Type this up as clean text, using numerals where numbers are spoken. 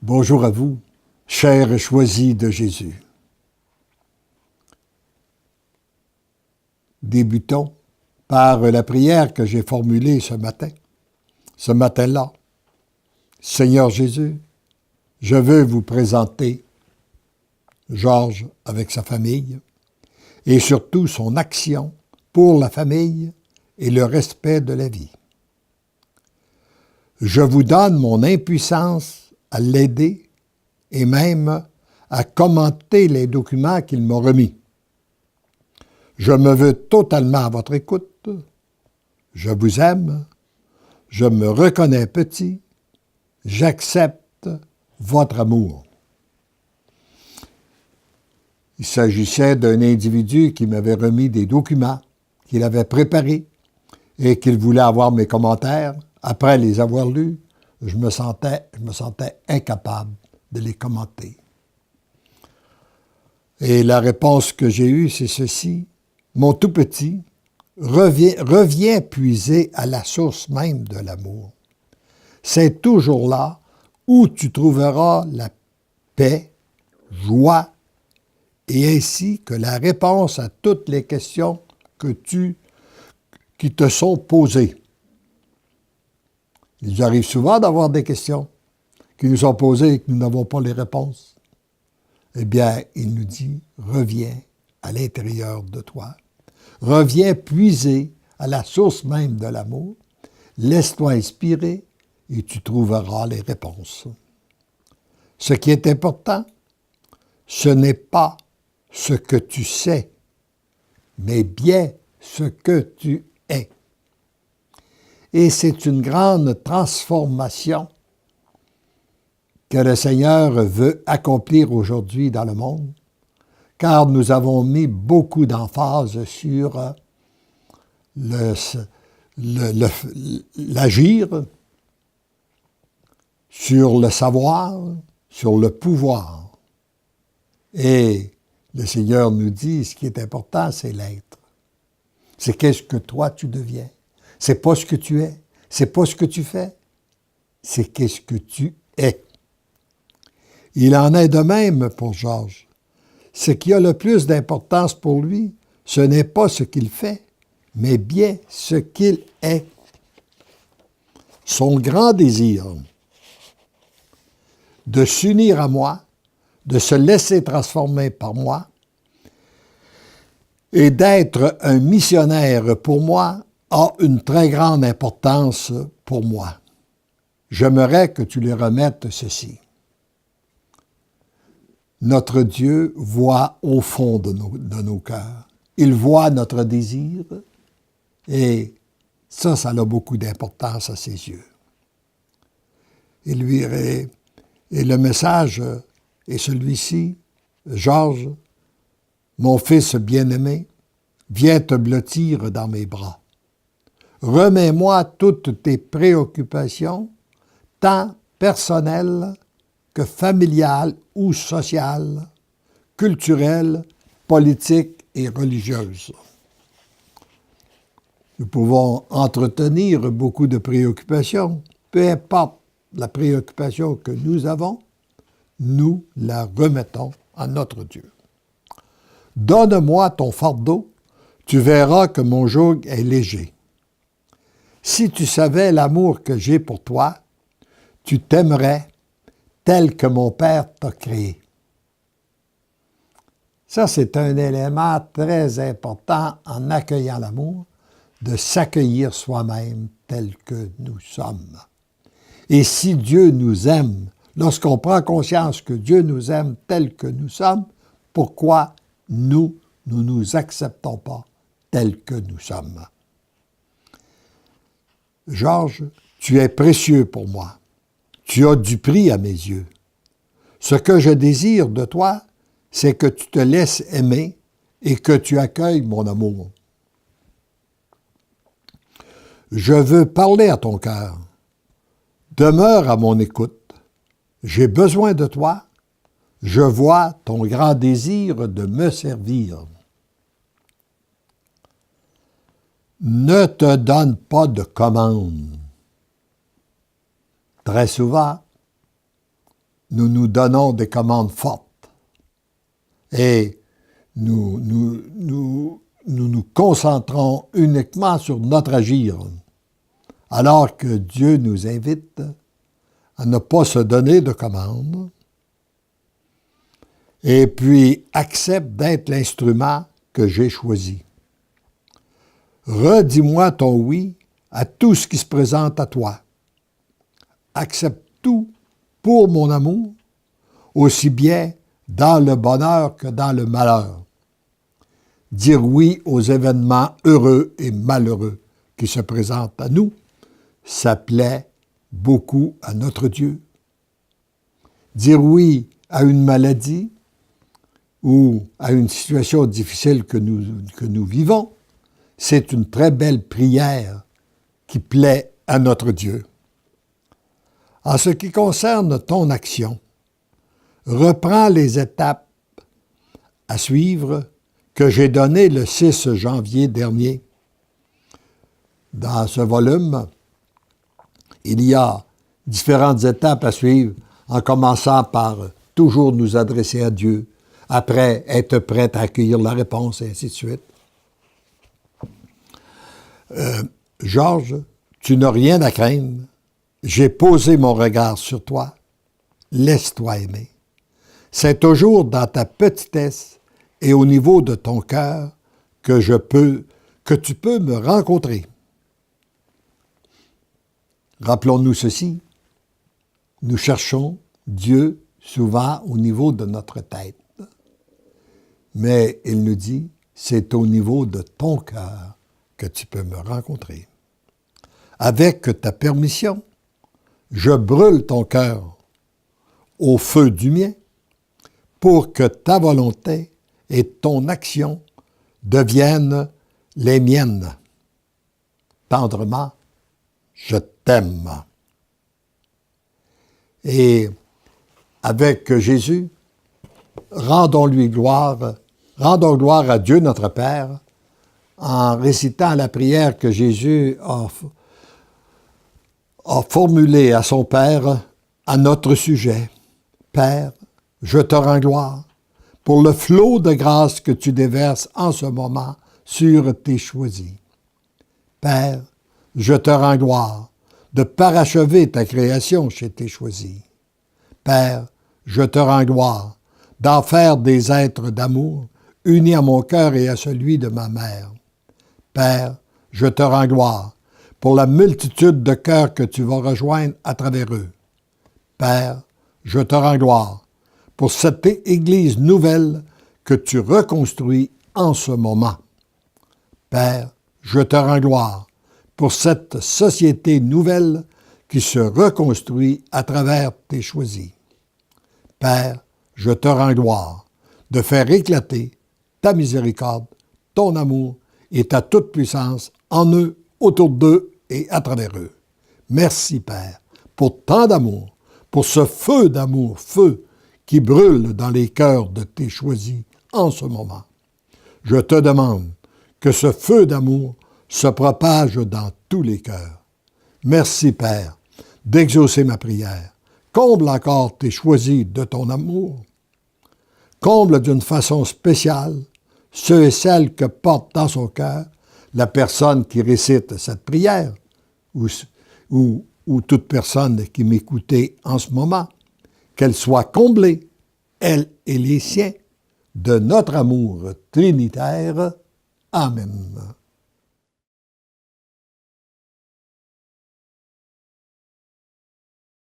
Bonjour à vous, chers choisis de Jésus. Débutons par la prière que j'ai formulée ce matin-là. Seigneur Jésus, je veux vous présenter Georges avec sa famille et surtout son action pour la famille et le respect de la vie. Je vous donne mon impuissance à l'aider et même à commenter les documents qu'il m'a remis. Je me veux totalement à votre écoute. Je vous aime. Je me reconnais petit. J'accepte votre amour. Il s'agissait d'un individu qui m'avait remis des documents qu'il avait préparés et qu'il voulait avoir mes commentaires. Après les avoir lus, je me sentais incapable de les commenter. Et la réponse que j'ai eue, c'est ceci. Mon tout petit, reviens puiser à la source même de l'amour. C'est toujours là où tu trouveras la paix, joie, et ainsi que la réponse à toutes les questions qui te sont posées. Il arrive souvent d'avoir des questions qui nous sont posées et que nous n'avons pas les réponses. Eh bien, il nous dit, reviens à l'intérieur de toi. Reviens puiser à la source même de l'amour. Laisse-toi inspirer et tu trouveras les réponses. Ce qui est important, ce n'est pas ce que tu sais, mais bien ce que tu es. Et c'est une grande transformation que le Seigneur veut accomplir aujourd'hui dans le monde, car nous avons mis beaucoup d'emphase sur l'agir, sur le savoir, sur le pouvoir. Et le Seigneur nous dit, ce qui est important, c'est l'être. C'est qu'est-ce que toi tu deviens. C'est pas ce que tu es, c'est pas ce que tu fais, c'est qu'est-ce que tu es. Il en est de même pour Georges. Ce qui a le plus d'importance pour lui, ce n'est pas ce qu'il fait, mais bien ce qu'il est. Son grand désir de s'unir à moi, de se laisser transformer par moi et d'être un missionnaire pour moi a une très grande importance pour moi. J'aimerais que tu lui remettes ceci. Notre Dieu voit au fond de nos cœurs. Il voit notre désir et ça a beaucoup d'importance à ses yeux. Et le message est celui-ci. Georges, mon fils bien-aimé, viens te blottir dans mes bras. Remets-moi toutes tes préoccupations, tant personnelles que familiales ou sociales, culturelles, politiques et religieuses. Nous pouvons entretenir beaucoup de préoccupations. Peu importe la préoccupation que nous avons, nous la remettons à notre Dieu. Donne-moi ton fardeau, tu verras que mon joug est léger. Si tu savais l'amour que j'ai pour toi, tu t'aimerais tel que mon Père t'a créé. Ça, c'est un élément très important en accueillant l'amour, de s'accueillir soi-même tel que nous sommes. Et si Dieu nous aime, lorsqu'on prend conscience que Dieu nous aime tel que nous sommes, pourquoi nous ne nous acceptons pas tel que nous sommes? Georges, tu es précieux pour moi. Tu as du prix à mes yeux. Ce que je désire de toi, c'est que tu te laisses aimer et que tu accueilles mon amour. Je veux parler à ton cœur. Demeure à mon écoute. J'ai besoin de toi. Je vois ton grand désir de me servir. Ne te donne pas de commande. Très souvent, nous nous donnons des commandes fortes et nous concentrons uniquement sur notre agir, alors que Dieu nous invite à ne pas se donner de commandes et puis accepte d'être l'instrument que j'ai choisi. Redis-moi ton oui à tout ce qui se présente à toi. Accepte tout pour mon amour, aussi bien dans le bonheur que dans le malheur. Dire oui aux événements heureux et malheureux qui se présentent à nous, ça plaît beaucoup à notre Dieu. Dire oui à une maladie ou à une situation difficile que nous vivons, c'est une très belle prière qui plaît à notre Dieu. En ce qui concerne ton action, reprends les étapes à suivre que j'ai données le 6 janvier dernier. Dans ce volume, il y a différentes étapes à suivre, en commençant par toujours nous adresser à Dieu, après être prêt à accueillir la réponse, et ainsi de suite. Georges, tu n'as rien à craindre. J'ai posé mon regard sur toi. Laisse-toi aimer. C'est toujours dans ta petitesse et au niveau de ton cœur que tu peux me rencontrer. Rappelons-nous ceci. Nous cherchons Dieu souvent au niveau de notre tête. Mais il nous dit, c'est au niveau de ton cœur que tu peux me rencontrer. Avec ta permission, je brûle ton cœur au feu du mien pour que ta volonté et ton action deviennent les miennes. Tendrement, je t'aime. Et avec Jésus, rendons gloire à Dieu notre Père en récitant la prière que Jésus a formulée à son Père à notre sujet. Père, je te rends gloire pour le flot de grâce que tu déverses en ce moment sur tes choisis. Père, je te rends gloire de parachever ta création chez tes choisis. Père, je te rends gloire d'en faire des êtres d'amour unis à mon cœur et à celui de ma mère. Père, je te rends gloire pour la multitude de cœurs que tu vas rejoindre à travers eux. Père, je te rends gloire pour cette Église nouvelle que tu reconstruis en ce moment. Père, je te rends gloire pour cette société nouvelle qui se reconstruit à travers tes choisis. Père, je te rends gloire de faire éclater ta miséricorde, ton amour et ta toute-puissance en eux, autour d'eux et à travers eux. Merci, Père, pour tant d'amour, pour ce feu d'amour, feu qui brûle dans les cœurs de tes choisis en ce moment. Je te demande que ce feu d'amour se propage dans tous les cœurs. Merci, Père, d'exaucer ma prière. Comble encore tes choisis de ton amour. Comble d'une façon spéciale ceux et celles que porte dans son cœur la personne qui récite cette prière ou toute personne qui m'écoutait en ce moment, qu'elle soit comblée, elle et les siens, de notre amour trinitaire. Amen.